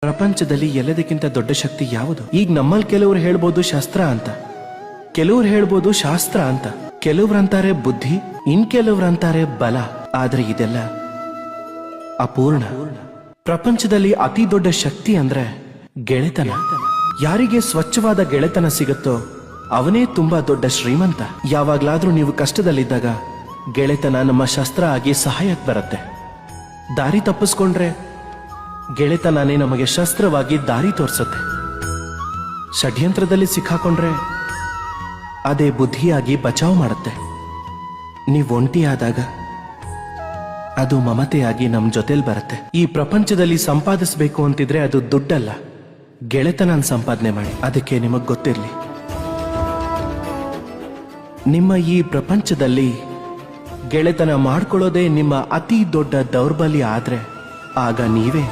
ಪ್ರಪಂಚದಲ್ಲಿ ಎಲ್ಲದಕ್ಕಿಂತ ದೊಡ್ಡ ಶಕ್ತಿ ಯಾವುದು? ಈಗ ನಮ್ಮಲ್ಲಿ ಕೆಲವರು ಹೇಳ್ಬೋದು ಶಸ್ತ್ರ ಅಂತ, ಕೆಲವ್ರು ಹೇಳ್ಬೋದು ಶಾಸ್ತ್ರ ಅಂತ, ಕೆಲವ್ರಂತಾರೆ ಬುದ್ಧಿ, ಇನ್ ಕೆಲವ್ರಂತಾರೆ ಬಲ. ಆದ್ರೆ ಇದೆಲ್ಲ ಅಪೂರ್ಣ. ಪ್ರಪಂಚದಲ್ಲಿ ಅತಿ ದೊಡ್ಡ ಶಕ್ತಿ ಅಂದ್ರೆ ಗೆಳೆತನ. ಯಾರಿಗೆ ಸ್ವಚ್ಛವಾದ ಗೆಳೆತನ ಸಿಗುತ್ತೋ ಅವನೇ ತುಂಬಾ ದೊಡ್ಡ ಶ್ರೀಮಂತ. ಯಾವಾಗ್ಲಾದ್ರೂ ನೀವು ಕಷ್ಟದಲ್ಲಿದ್ದಾಗ ಗೆಳೆತನ ನಮ್ಮ ಶಸ್ತ್ರ ಆಗಿ ಸಹಾಯಕ್ಕೆ ಬರುತ್ತೆ. ದಾರಿ ತಪ್ಪಿಸ್ಕೊಂಡ್ರೆ ಗೆಳೆತನನೇ ನಮಗೆ ಶಸ್ತ್ರವಾಗಿ ದಾರಿ ತೋರಿಸುತ್ತೆ. ಷಡ್ಯಂತ್ರದಲ್ಲಿ ಸಿಕ್ಕಾಕೊಂಡ್ರೆ ಅದೇ ಬುದ್ಧಿಯಾಗಿ ಬಚಾವ್ ಮಾಡುತ್ತೆ. ನೀವು ಒಂಟಿಯಾದಾಗ ಅದು ಮಮತೆಯಾಗಿ ನಮ್ ಜೊತೆಲಿ ಬರುತ್ತೆ. ಈ ಪ್ರಪಂಚದಲ್ಲಿ ಸಂಪಾದಿಸಬೇಕು ಅಂತಿದ್ರೆ ಅದು ದುಡ್ಡಲ್ಲ, ಗೆಳೆತನ ಸಂಪಾದನೆ ಮಾಡಿ. ಅದಕ್ಕೆ ನಿಮಗ್ ಗೊತ್ತಿರ್ಲಿ, ನಿಮ್ಮ ಈ ಪ್ರಪಂಚದಲ್ಲಿ ಗೆಳೆತನ ಮಾಡ್ಕೊಳ್ಳೋದೇ ನಿಮ್ಮ ಅತಿ ದೊಡ್ಡ ದೌರ್ಬಲ್ಯ ಆದ್ರೆ ಆಗ ನೀವೇ